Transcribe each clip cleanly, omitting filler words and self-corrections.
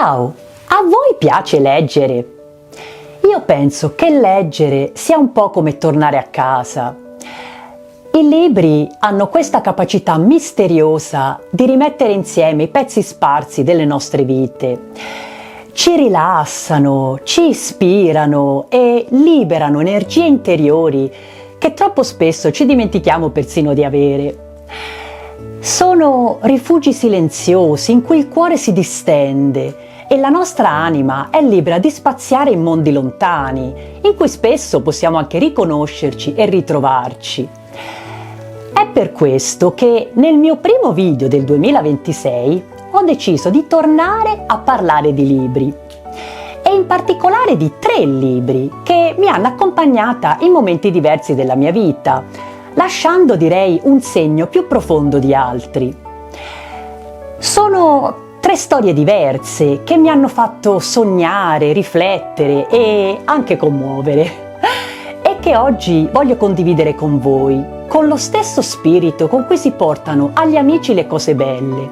Ciao! A voi piace leggere? Io penso che leggere sia un po' come tornare a casa. I libri hanno questa capacità misteriosa di rimettere insieme i pezzi sparsi delle nostre vite. Ci rilassano, ci ispirano e liberano energie interiori che troppo spesso ci dimentichiamo persino di avere. Sono rifugi silenziosi in cui il cuore si distende e la nostra anima è libera di spaziare in mondi lontani, in cui spesso possiamo anche riconoscerci e ritrovarci. È per questo che nel mio primo video del 2026 ho deciso di tornare a parlare di libri, e in particolare di 3 libri che mi hanno accompagnata in momenti diversi della mia vita, lasciando, direi, un segno più profondo di altri. Sono 3 storie diverse che mi hanno fatto sognare, riflettere e anche commuovere, e che oggi voglio condividere con voi, con lo stesso spirito con cui si portano agli amici le cose belle,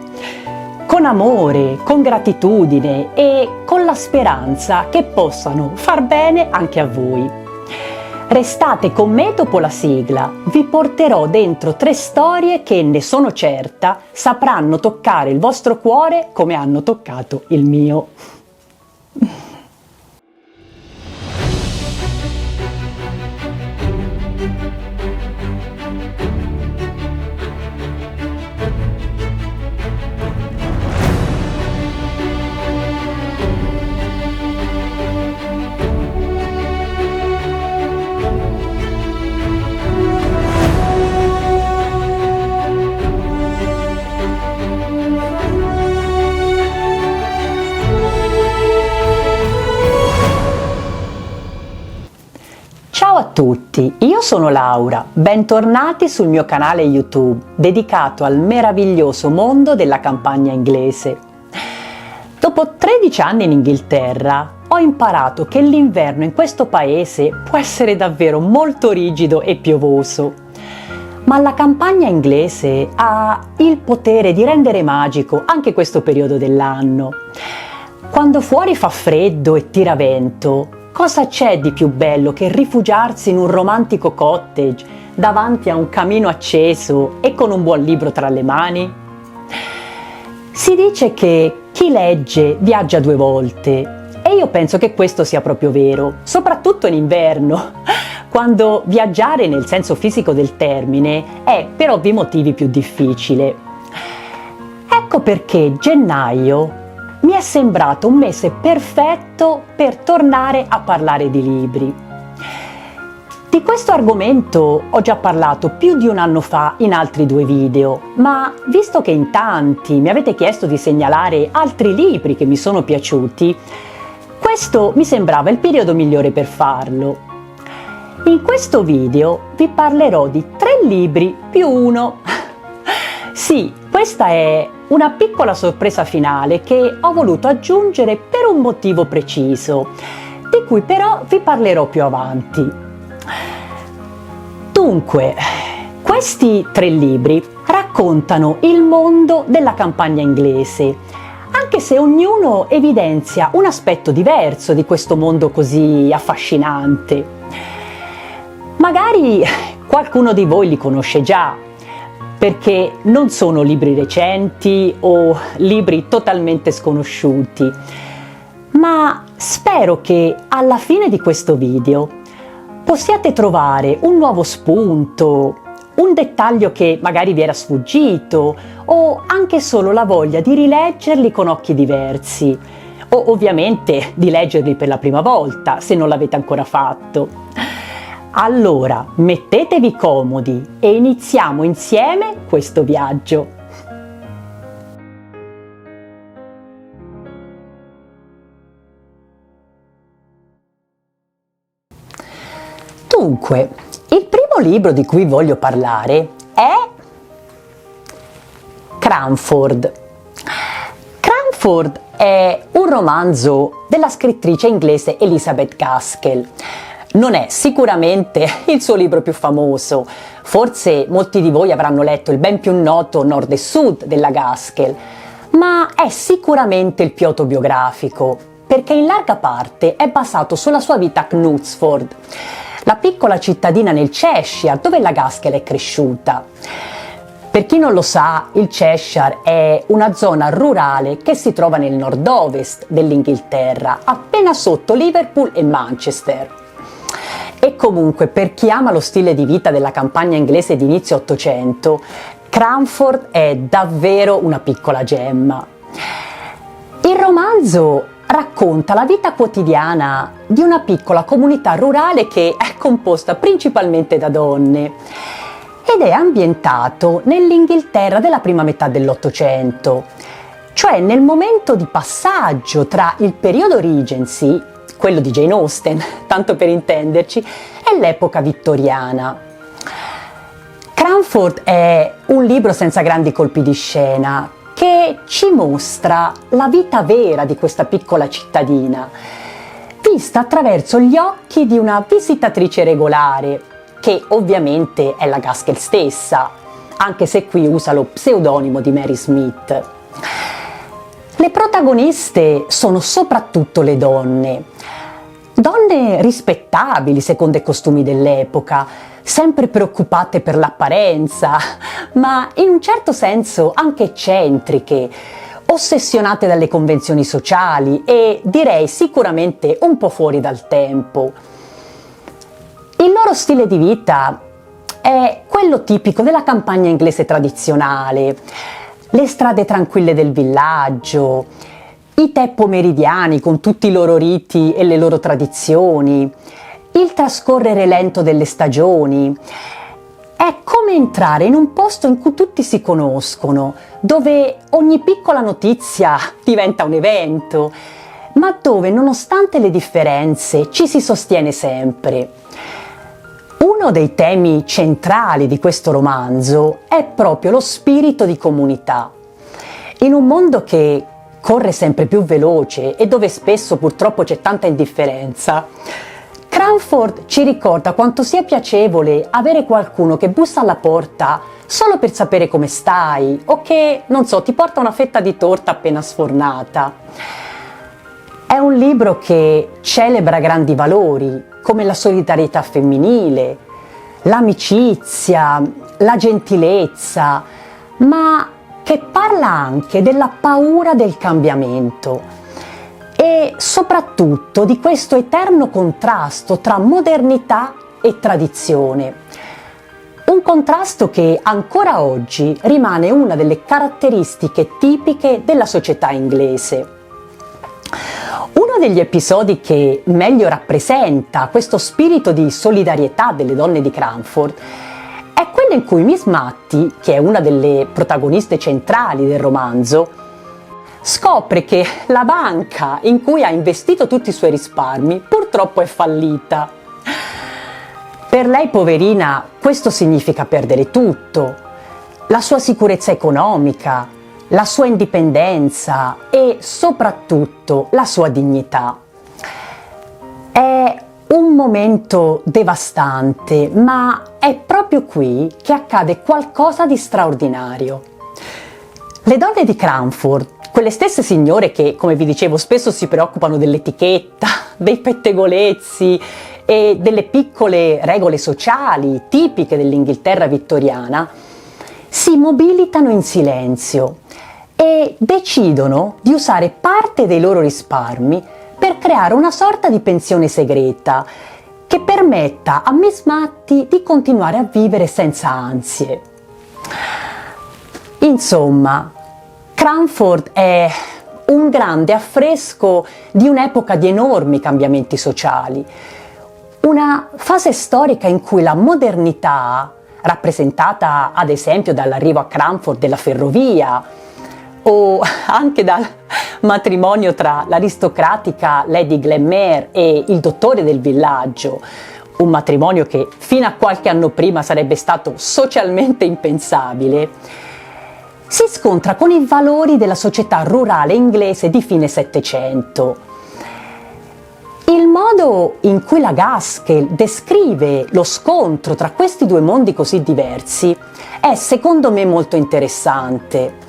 con amore, con gratitudine e con la speranza che possano far bene anche a voi. Restate con me dopo la sigla, vi porterò dentro 3 storie che, ne sono certa, sapranno toccare il vostro cuore come hanno toccato il mio. Ciao a tutti, io sono Laura, bentornati sul mio canale YouTube dedicato al meraviglioso mondo della campagna inglese. Dopo 13 anni in Inghilterra ho imparato che l'inverno in questo paese può essere davvero molto rigido e piovoso, ma la campagna inglese ha il potere di rendere magico anche questo periodo dell'anno. Quando fuori fa freddo e tira vento, cosa c'è di più bello che rifugiarsi in un romantico cottage davanti a un camino acceso e con un buon libro tra le mani? Si dice che chi legge viaggia 2 volte, e io penso che questo sia proprio vero, soprattutto in inverno, quando viaggiare nel senso fisico del termine è per ovvi motivi più difficile. Ecco perché gennaio mi è sembrato un mese perfetto per tornare a parlare di libri. Di questo argomento ho già parlato più di 1 anno fa in altri 2 video, ma visto che in tanti mi avete chiesto di segnalare altri libri che mi sono piaciuti, questo mi sembrava il periodo migliore per farlo. In questo video vi parlerò di 3 libri più 1. Sì, questa è una piccola sorpresa finale che ho voluto aggiungere per un motivo preciso, di cui però vi parlerò più avanti. Dunque, questi 3 libri raccontano il mondo della campagna inglese, anche se ognuno evidenzia un aspetto diverso di questo mondo così affascinante. Magari qualcuno di voi li conosce già, perché non sono libri recenti o libri totalmente sconosciuti, ma spero che alla fine di questo video possiate trovare un nuovo spunto, un dettaglio che magari vi era sfuggito, o anche solo la voglia di rileggerli con occhi diversi, o ovviamente di leggerli per la prima volta se non l'avete ancora fatto. Allora, mettetevi comodi e iniziamo insieme questo viaggio. Dunque, il primo libro di cui voglio parlare è Cranford. Cranford è un romanzo della scrittrice inglese Elizabeth Gaskell. Non è sicuramente il suo libro più famoso, forse molti di voi avranno letto il ben più noto Nord e Sud della Gaskell, ma è sicuramente il più autobiografico, perché in larga parte è basato sulla sua vita a Knutsford, la piccola cittadina nel Cheshire dove la Gaskell è cresciuta. Per chi non lo sa, il Cheshire è una zona rurale che si trova nel nord-ovest dell'Inghilterra, appena sotto Liverpool e Manchester. E comunque, per chi ama lo stile di vita della campagna inglese di inizio Ottocento, Cranford è davvero una piccola gemma. Il romanzo racconta la vita quotidiana di una piccola comunità rurale che è composta principalmente da donne ed è ambientato nell'Inghilterra della prima metà dell'Ottocento, cioè nel momento di passaggio tra il periodo Regency, quello di Jane Austen, tanto per intenderci, e l'epoca vittoriana. Cranford è un libro senza grandi colpi di scena, che ci mostra la vita vera di questa piccola cittadina, vista attraverso gli occhi di una visitatrice regolare, che ovviamente è la Gaskell stessa, anche se qui usa lo pseudonimo di Mary Smith. Le protagoniste sono soprattutto le donne rispettabili secondo i costumi dell'epoca, sempre preoccupate per l'apparenza, ma in un certo senso anche eccentriche, ossessionate dalle convenzioni sociali e direi sicuramente un po' fuori dal tempo. Il loro stile di vita è quello tipico della campagna inglese tradizionale, le strade tranquille del villaggio, i tè pomeridiani con tutti i loro riti e le loro tradizioni, il trascorrere lento delle stagioni. È come entrare in un posto in cui tutti si conoscono, dove ogni piccola notizia diventa un evento, ma dove nonostante le differenze ci si sostiene sempre. Uno dei temi centrali di questo romanzo è proprio lo spirito di comunità. In un mondo che corre sempre più veloce e dove spesso purtroppo c'è tanta indifferenza, Cranford ci ricorda quanto sia piacevole avere qualcuno che bussa alla porta solo per sapere come stai o che, non so, ti porta una fetta di torta appena sfornata. È un libro che celebra grandi valori come la solidarietà femminile, l'amicizia, la gentilezza, ma che parla anche della paura del cambiamento e soprattutto di questo eterno contrasto tra modernità e tradizione. Un contrasto che ancora oggi rimane una delle caratteristiche tipiche della società inglese. Uno degli episodi che meglio rappresenta questo spirito di solidarietà delle donne di Cranford è quello in cui Miss Matty, che è una delle protagoniste centrali del romanzo, scopre che la banca in cui ha investito tutti i suoi risparmi purtroppo è fallita. Per lei, poverina, questo significa perdere tutto: la sua sicurezza economica, la sua indipendenza e soprattutto la sua dignità. È un momento devastante, ma è proprio qui che accade qualcosa di straordinario. Le donne di Cranford, quelle stesse signore che, come vi dicevo, spesso si preoccupano dell'etichetta, dei pettegolezzi e delle piccole regole sociali tipiche dell'Inghilterra vittoriana, si mobilitano in silenzio e decidono di usare parte dei loro risparmi per creare una sorta di pensione segreta che permetta a Miss Matty di continuare a vivere senza ansie. Insomma, Cranford è un grande affresco di un'epoca di enormi cambiamenti sociali, una fase storica in cui la modernità, rappresentata ad esempio dall'arrivo a Cranford della ferrovia o anche dal matrimonio tra l'aristocratica Lady Glenmare e il dottore del villaggio, un matrimonio che fino a qualche anno prima sarebbe stato socialmente impensabile, si scontra con i valori della società rurale inglese di fine Settecento. Il modo in cui la Gaskell descrive lo scontro tra questi due mondi così diversi è secondo me molto interessante.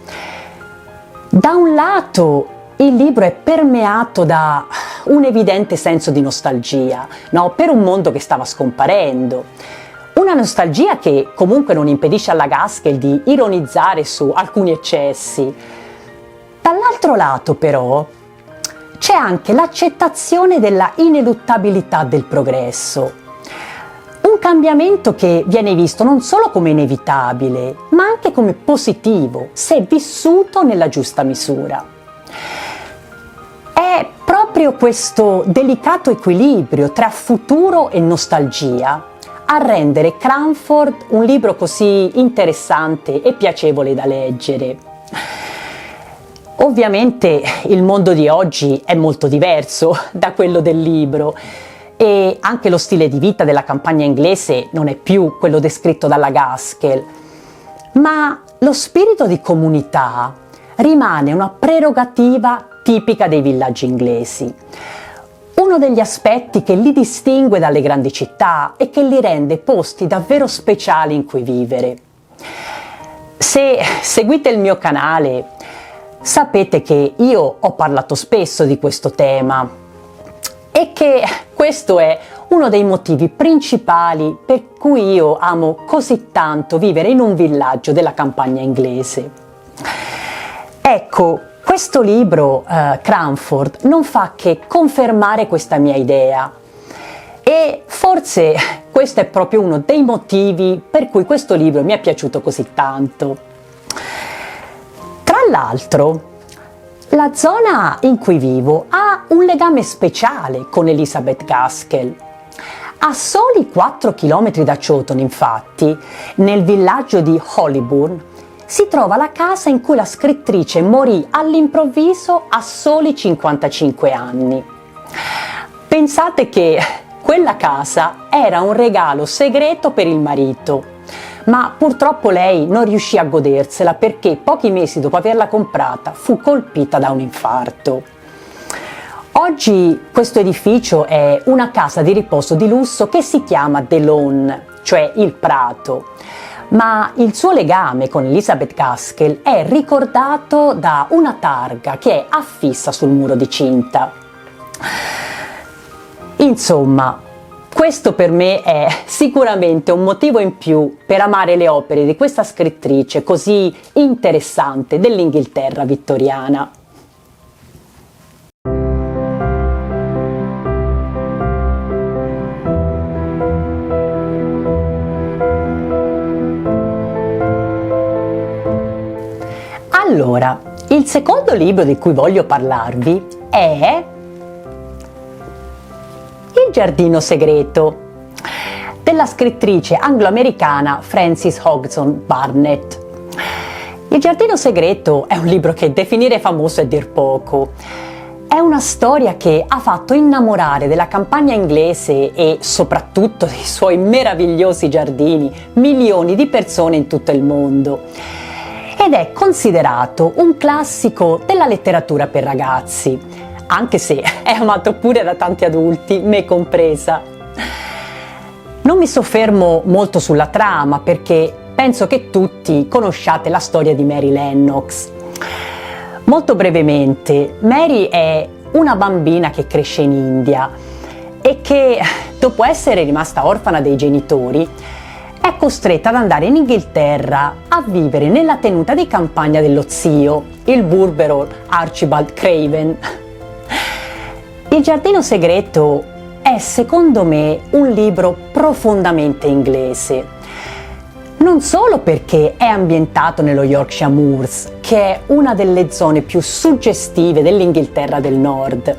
Da un lato il libro è permeato da un evidente senso di nostalgia, no? Per un mondo che stava scomparendo. Una nostalgia che comunque non impedisce alla Gaskell di ironizzare su alcuni eccessi. Dall'altro lato però c'è anche l'accettazione della ineluttabilità del progresso. Un cambiamento che viene visto non solo come inevitabile, ma anche come positivo, se vissuto nella giusta misura. È proprio questo delicato equilibrio tra futuro e nostalgia a rendere Cranford un libro così interessante e piacevole da leggere. Ovviamente il mondo di oggi è molto diverso da quello del libro e anche lo stile di vita della campagna inglese non è più quello descritto dalla Gaskell, ma lo spirito di comunità rimane una prerogativa tipica dei villaggi inglesi. Uno degli aspetti che li distingue dalle grandi città e che li rende posti davvero speciali in cui vivere. Se seguite il mio canale, sapete che io ho parlato spesso di questo tema e che questo è uno dei motivi principali per cui io amo così tanto vivere in un villaggio della campagna inglese. Ecco, questo libro, Cranford, non fa che confermare questa mia idea e forse questo è proprio uno dei motivi per cui questo libro mi è piaciuto così tanto. Tra l'altro, la zona in cui vivo ha un legame speciale con Elizabeth Gaskell. A soli 4 km da Chawton, infatti, nel villaggio di Hollyburn, si trova la casa in cui la scrittrice morì all'improvviso a soli 55 anni. Pensate che quella casa era un regalo segreto per il marito, ma purtroppo lei non riuscì a godersela perché pochi mesi dopo averla comprata fu colpita da un infarto. Oggi questo edificio è una casa di riposo di lusso che si chiama The Lawn, cioè il prato, ma il suo legame con Elizabeth Gaskell è ricordato da una targa che è affissa sul muro di cinta. Insomma, questo per me è sicuramente un motivo in più per amare le opere di questa scrittrice così interessante dell'Inghilterra vittoriana. Allora, il secondo libro di cui voglio parlarvi è Il giardino segreto della scrittrice anglo-americana Frances Hodgson Burnett. Il giardino segreto è un libro che definire famoso è dir poco. È una storia che ha fatto innamorare della campagna inglese e soprattutto dei suoi meravigliosi giardini milioni di persone in tutto il mondo. Ed è considerato un classico della letteratura per ragazzi, anche se è amato pure da tanti adulti, me compresa. Non mi soffermo molto sulla trama perché penso che tutti conosciate la storia di Mary Lennox. Molto brevemente, Mary è una bambina che cresce in India e che, dopo essere rimasta orfana dei genitori, è costretta ad andare in Inghilterra a vivere nella tenuta di campagna dello zio, il burbero Archibald Craven. Il giardino segreto è secondo me un libro profondamente inglese, non solo perché è ambientato nello Yorkshire Moors, che è una delle zone più suggestive dell'Inghilterra del Nord,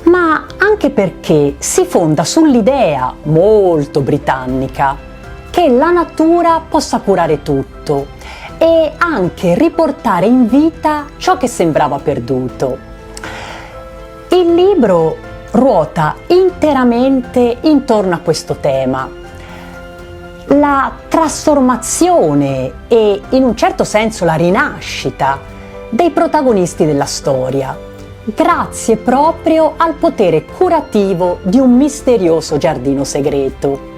ma anche perché si fonda sull'idea molto britannica che la natura possa curare tutto e anche riportare in vita ciò che sembrava perduto. Il libro ruota interamente intorno a questo tema. La trasformazione e in un certo senso la rinascita dei protagonisti della storia, grazie proprio al potere curativo di un misterioso giardino segreto.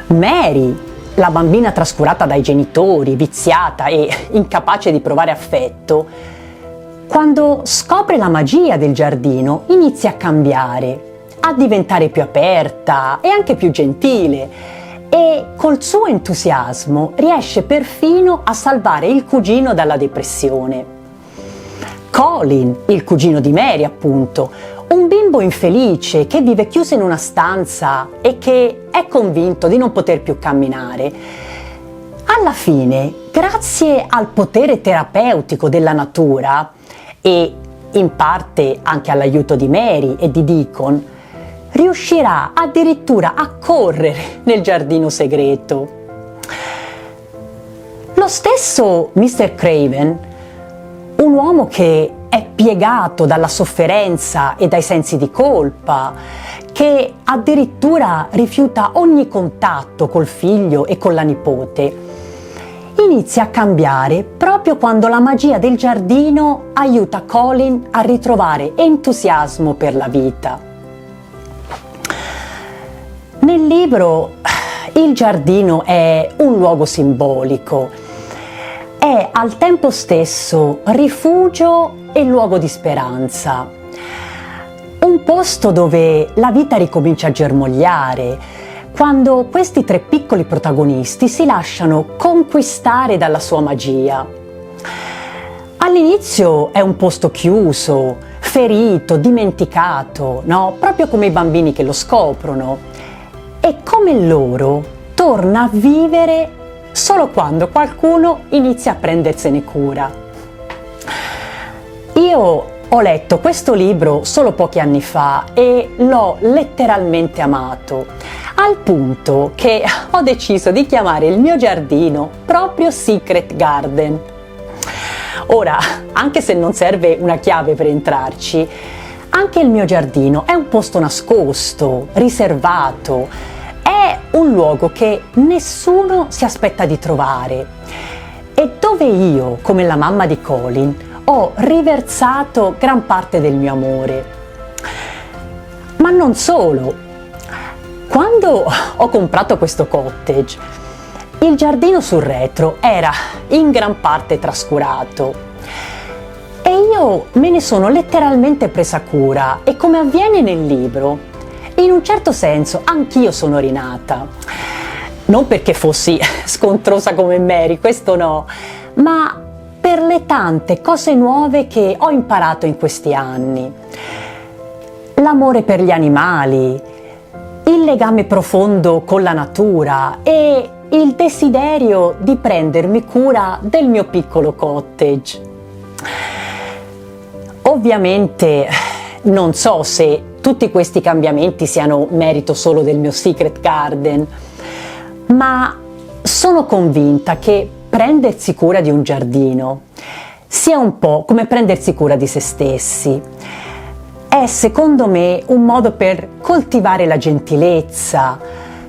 Mary, la bambina trascurata dai genitori, viziata e incapace di provare affetto, quando scopre la magia del giardino inizia a cambiare, a diventare più aperta e anche più gentile, e col suo entusiasmo riesce perfino a salvare il cugino dalla depressione. Colin, il cugino di Mary appunto, un bimbo infelice che vive chiuso in una stanza e che è convinto di non poter più camminare. Alla fine, grazie al potere terapeutico della natura e in parte anche all'aiuto di Mary e di Deacon, riuscirà addirittura a correre nel giardino segreto. Lo stesso Mr. Craven, un uomo che è piegato dalla sofferenza e dai sensi di colpa, che addirittura rifiuta ogni contatto col figlio e con la nipote, inizia a cambiare proprio quando la magia del giardino aiuta Colin a ritrovare entusiasmo per la vita. Nel libro il giardino è un luogo simbolico, è al tempo stesso rifugio e luogo di speranza, un posto dove la vita ricomincia a germogliare, quando questi tre piccoli protagonisti si lasciano conquistare dalla sua magia. All'inizio è un posto chiuso, ferito, dimenticato, no? Proprio come i bambini che lo scoprono. E come loro torna a vivere solo quando qualcuno inizia a prendersene cura. Io ho letto questo libro solo pochi anni fa e l'ho letteralmente amato, al punto che ho deciso di chiamare il mio giardino proprio Secret Garden. Ora, anche se non serve una chiave per entrarci, anche il mio giardino è un posto nascosto, riservato, è un luogo che nessuno si aspetta di trovare e dove io, come la mamma di Colin, ho riversato gran parte del mio amore. Ma non solo. Quando ho comprato questo cottage, il giardino sul retro era in gran parte trascurato e io me ne sono letteralmente presa cura e, come avviene nel libro, in un certo senso anch'io sono rinata. Non perché fossi scontrosa come Mary, questo no, ma per le tante cose nuove che ho imparato in questi anni. L'amore per gli animali, il legame profondo con la natura e il desiderio di prendermi cura del mio piccolo cottage. Ovviamente non so se tutti questi cambiamenti siano merito solo del mio Secret Garden, ma sono convinta che prendersi cura di un giardino sia un po' come prendersi cura di se stessi. È secondo me un modo per coltivare la gentilezza,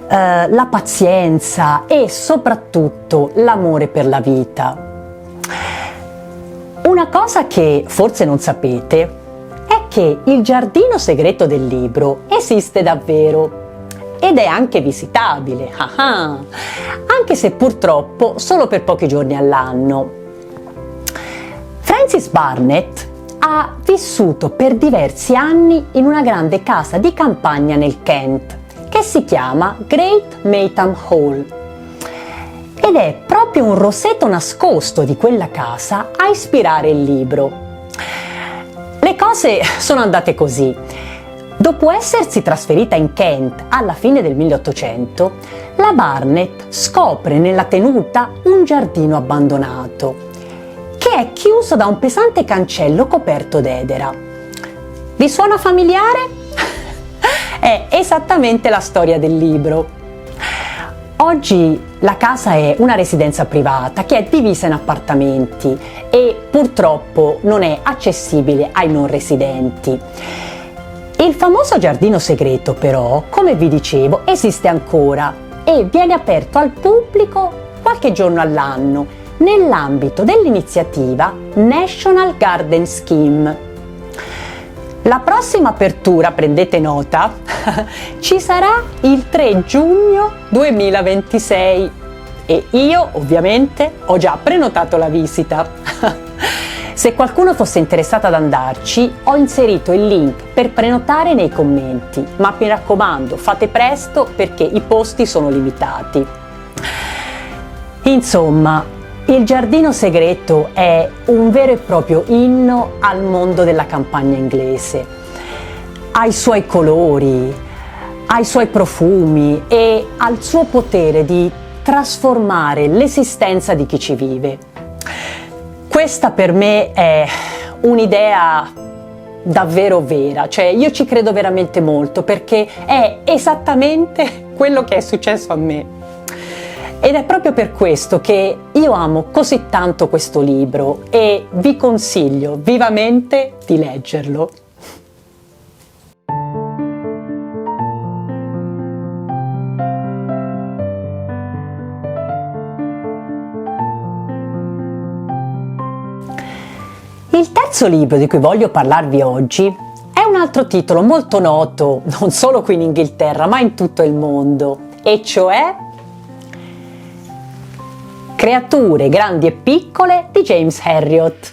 la pazienza e soprattutto l'amore per la vita. Una cosa che forse non sapete è che il giardino segreto del libro esiste davvero ed è anche visitabile, anche se purtroppo solo per pochi giorni all'anno. Frances Barnett ha vissuto per diversi anni in una grande casa di campagna nel Kent che si chiama Great Maytham Hall ed è proprio un roseto nascosto di quella casa a ispirare il libro. Le cose sono andate così. Dopo essersi trasferita in Kent alla fine del 1800, la Barnett scopre nella tenuta un giardino abbandonato che è chiuso da un pesante cancello coperto d'edera. Vi suona familiare? È esattamente la storia del libro. Oggi la casa è una residenza privata che è divisa in appartamenti e purtroppo non è accessibile ai non residenti. Il famoso giardino segreto però, come vi dicevo, esiste ancora e viene aperto al pubblico qualche giorno all'anno nell'ambito dell'iniziativa National Garden Scheme. La prossima apertura, prendete nota, ci sarà il 3 giugno 2026 e io ovviamente ho già prenotato la visita. Se qualcuno fosse interessato ad andarci, ho inserito il link per prenotare nei commenti, ma mi raccomando, fate presto perché i posti sono limitati. Insomma, il Giardino Segreto è un vero e proprio inno al mondo della campagna inglese. Ha i suoi colori, ha i suoi profumi e ha il suo potere di trasformare l'esistenza di chi ci vive. Questa per me è un'idea davvero vera, cioè io ci credo veramente molto perché è esattamente quello che è successo a me. Ed è proprio per questo che io amo così tanto questo libro e vi consiglio vivamente di leggerlo. Il terzo libro di cui voglio parlarvi oggi è un altro titolo molto noto non solo qui in Inghilterra ma in tutto il mondo, e cioè Creature grandi e piccole di James Herriot.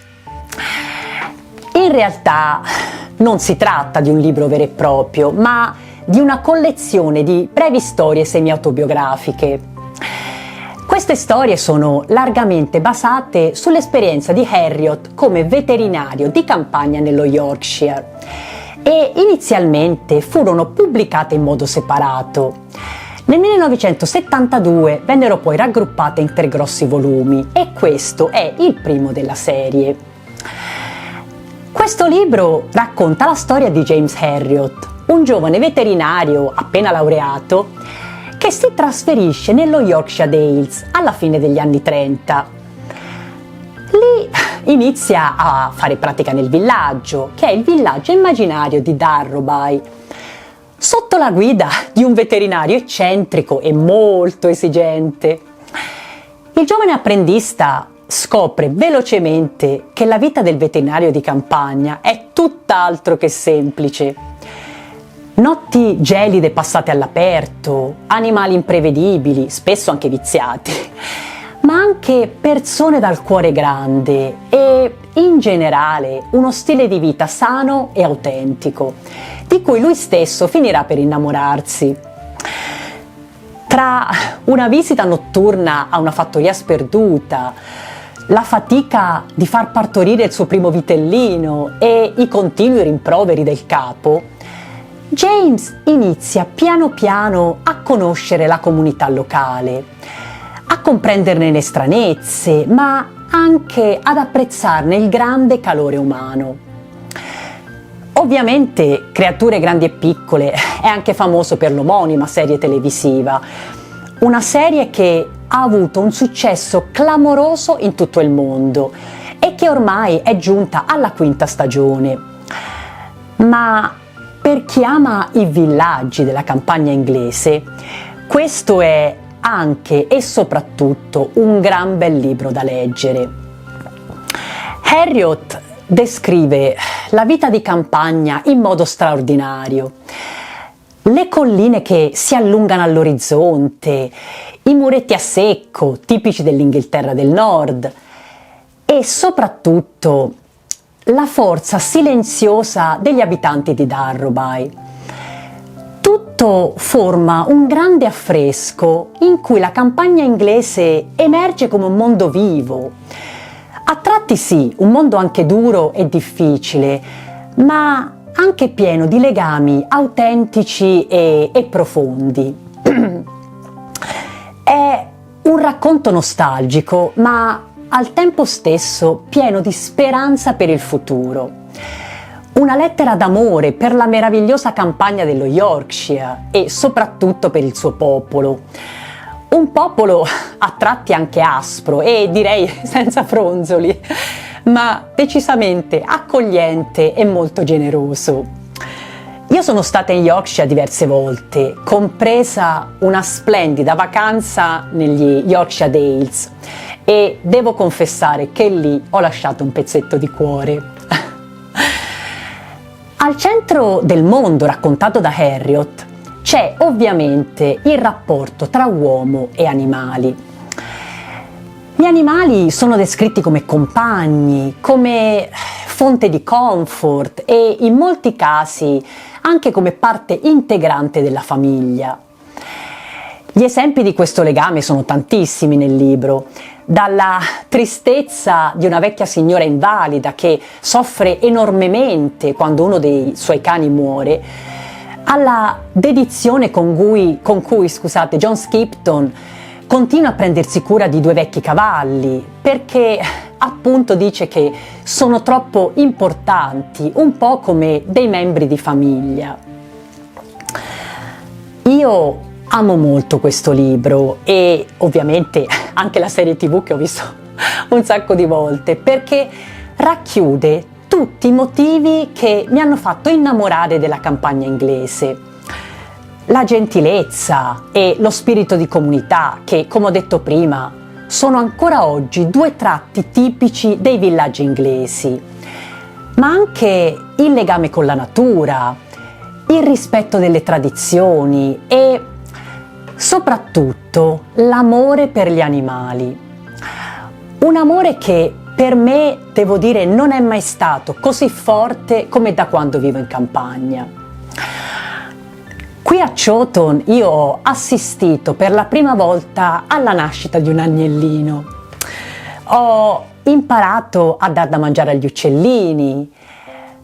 In realtà non si tratta di un libro vero e proprio, ma di una collezione di brevi storie semi-autobiografiche. Queste storie sono largamente basate sull'esperienza di Herriot come veterinario di campagna nello Yorkshire e inizialmente furono pubblicate in modo separato. Nel 1972 vennero poi raggruppate in 3 grossi volumi e questo è il primo della serie. Questo libro racconta la storia di James Herriot, un giovane veterinario appena laureato che si trasferisce nello Yorkshire Dales alla fine degli anni 30. Lì inizia a fare pratica nel villaggio, che è il villaggio immaginario di Darrowby, sotto la guida di un veterinario eccentrico e molto esigente. Il giovane apprendista scopre velocemente che la vita del veterinario di campagna è tutt'altro che semplice. Notti gelide passate all'aperto, animali imprevedibili, spesso anche viziati, ma anche persone dal cuore grande e, in generale, uno stile di vita sano e autentico, di cui lui stesso finirà per innamorarsi. Tra una visita notturna a una fattoria sperduta, la fatica di far partorire il suo primo vitellino e i continui rimproveri del capo, James inizia piano piano a conoscere la comunità locale, a comprenderne le stranezze, ma anche ad apprezzarne il grande calore umano. Ovviamente Creature grandi e piccole è anche famoso per l'omonima serie televisiva, una serie che ha avuto un successo clamoroso in tutto il mondo e che ormai è giunta alla 5ª stagione. Ma per chi ama i villaggi della campagna inglese, questo è anche e soprattutto un gran bel libro da leggere. Herriot descrive la vita di campagna in modo straordinario. Le colline che si allungano all'orizzonte, i muretti a secco, tipici dell'Inghilterra del Nord, e soprattutto la forza silenziosa degli abitanti di Darrowby. Tutto forma un grande affresco in cui la campagna inglese emerge come un mondo vivo. A tratti sì, un mondo anche duro e difficile, ma anche pieno di legami autentici e profondi. È un racconto nostalgico, ma al tempo stesso pieno di speranza per il futuro. Una lettera d'amore per la meravigliosa campagna dello Yorkshire e soprattutto per il suo popolo. Un popolo a tratti anche aspro e direi senza fronzoli, ma decisamente accogliente e molto generoso. Io sono stata in Yorkshire diverse volte, compresa una splendida vacanza negli Yorkshire Dales, e devo confessare che lì ho lasciato un pezzetto di cuore. Al centro del mondo raccontato da Herriot c'è ovviamente il rapporto tra uomo e animali. Gli animali sono descritti come compagni, come fonte di comfort e in molti casi anche come parte integrante della famiglia. Gli esempi di questo legame sono tantissimi nel libro, dalla tristezza di una vecchia signora invalida che soffre enormemente quando uno dei suoi cani muore, alla dedizione con cui John Skipton continua a prendersi cura di due vecchi cavalli, perché appunto dice che sono troppo importanti, un po' come dei membri di famiglia. Io amo molto questo libro e ovviamente anche la serie TV che ho visto un sacco di volte, perché racchiude tutti i motivi che mi hanno fatto innamorare della campagna inglese. La gentilezza e lo spirito di comunità che, come ho detto prima, sono ancora oggi due tratti tipici dei villaggi inglesi, ma anche il legame con la natura, il rispetto delle tradizioni e soprattutto l'amore per gli animali. Un amore che per me, devo dire, non è mai stato così forte come da quando vivo in campagna. Qui a Chawton io ho assistito per la prima volta alla nascita di un agnellino. Ho imparato a dar da mangiare agli uccellini,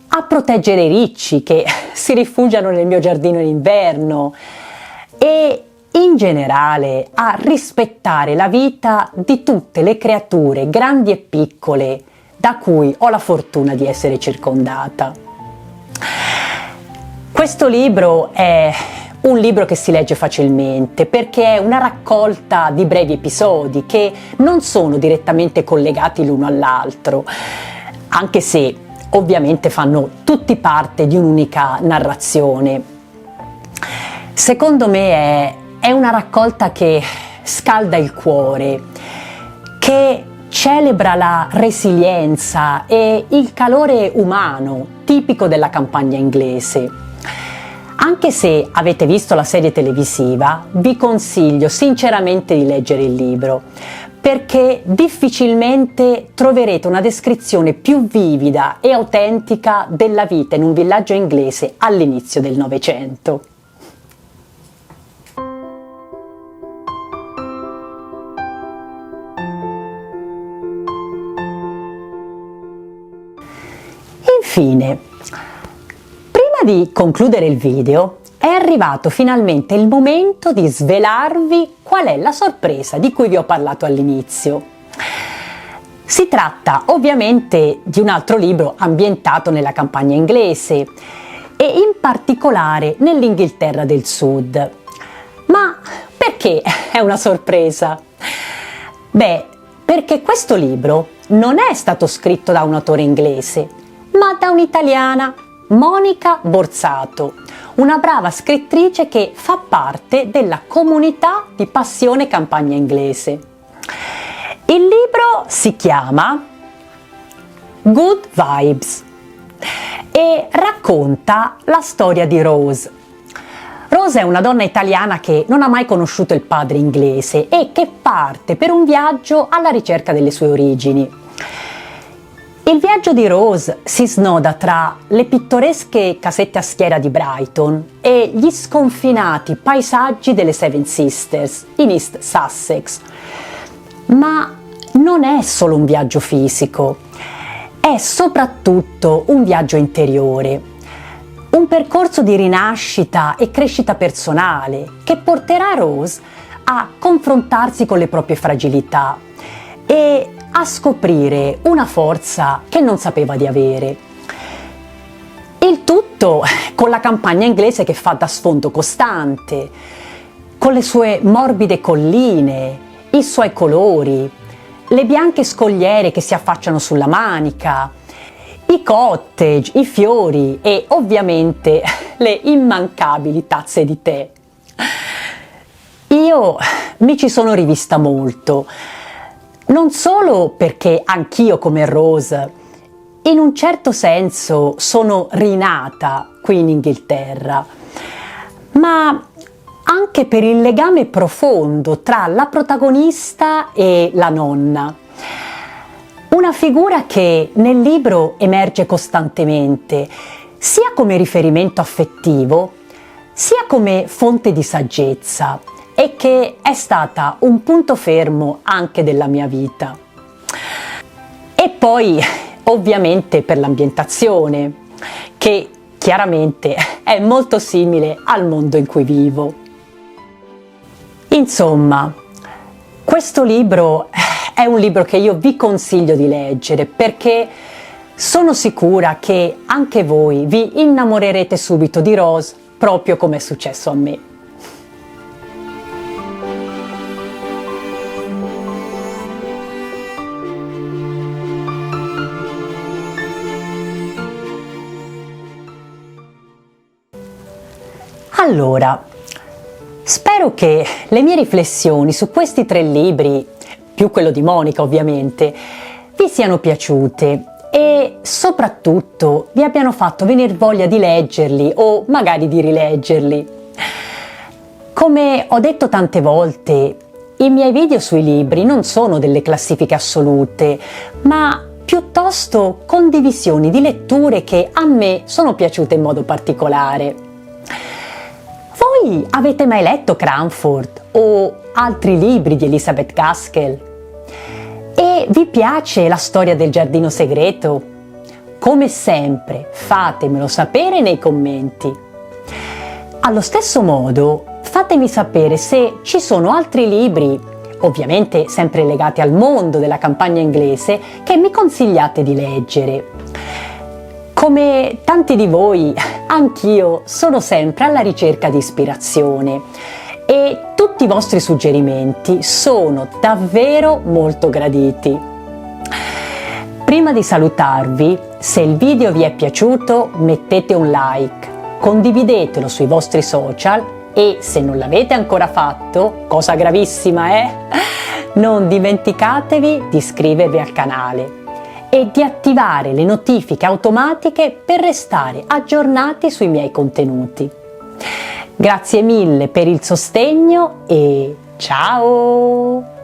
a proteggere i ricci che si rifugiano nel mio giardino in inverno e in generale a rispettare la vita di tutte le creature, grandi e piccole, da cui ho la fortuna di essere circondata. Questo libro è un libro che si legge facilmente perché è una raccolta di brevi episodi che non sono direttamente collegati l'uno all'altro, anche se ovviamente fanno tutti parte di un'unica narrazione. Secondo me è una raccolta che scalda il cuore, che celebra la resilienza e il calore umano tipico della campagna inglese. Anche se avete visto la serie televisiva, vi consiglio sinceramente di leggere il libro, perché difficilmente troverete una descrizione più vivida e autentica della vita in un villaggio inglese all'inizio del Novecento. Infine, prima di concludere il video, è arrivato finalmente il momento di svelarvi qual è la sorpresa di cui vi ho parlato all'inizio. Si tratta ovviamente di un altro libro ambientato nella campagna inglese e in particolare nell'Inghilterra del Sud. Ma perché è una sorpresa? Beh, perché questo libro non è stato scritto da un autore inglese, ma da un'italiana, Monica Borsato, una brava scrittrice che fa parte della comunità di Passione Campagna Inglese. Il libro si chiama Good Vibes e racconta la storia di Rose. Rose è una donna italiana che non ha mai conosciuto il padre inglese e che parte per un viaggio alla ricerca delle sue origini. Il viaggio di Rose si snoda tra le pittoresche casette a schiera di Brighton e gli sconfinati paesaggi delle Seven Sisters in East Sussex. Ma non è solo un viaggio fisico, è soprattutto un viaggio interiore, un percorso di rinascita e crescita personale che porterà Rose a confrontarsi con le proprie fragilità e a scoprire una forza che non sapeva di avere. Il tutto con la campagna inglese che fa da sfondo costante, con le sue morbide colline, i suoi colori, le bianche scogliere che si affacciano sulla Manica, i cottage, i fiori e ovviamente le immancabili tazze di tè. Io mi ci sono rivista molto, non solo perché anch'io come Rose, in un certo senso sono rinata qui in Inghilterra, ma anche per il legame profondo tra la protagonista e la nonna. Una figura che nel libro emerge costantemente, sia come riferimento affettivo, sia come fonte di saggezza, e che è stata un punto fermo anche della mia vita. E poi, ovviamente, per l'ambientazione, che chiaramente è molto simile al mondo in cui vivo. Insomma, questo libro è un libro che io vi consiglio di leggere, perché sono sicura che anche voi vi innamorerete subito di Rose, proprio come è successo a me. Allora, spero che le mie riflessioni su questi 3 libri, più quello di Monica ovviamente, vi siano piaciute e soprattutto vi abbiano fatto venire voglia di leggerli o magari di rileggerli. Come ho detto tante volte, i miei video sui libri non sono delle classifiche assolute, ma piuttosto condivisioni di letture che a me sono piaciute in modo particolare. Voi avete mai letto Cranford o altri libri di Elizabeth Gaskell? E vi piace la storia del giardino segreto? Come sempre, fatemelo sapere nei commenti. Allo stesso modo, fatemi sapere se ci sono altri libri, ovviamente sempre legati al mondo della campagna inglese, che mi consigliate di leggere. Come tanti di voi, anch'io sono sempre alla ricerca di ispirazione e tutti i vostri suggerimenti sono davvero molto graditi. Prima di salutarvi, se il video vi è piaciuto mettete un like, condividetelo sui vostri social e se non l'avete ancora fatto, cosa gravissima non dimenticatevi di iscrivervi al canale e di attivare le notifiche automatiche per restare aggiornati sui miei contenuti. Grazie mille per il sostegno e ciao!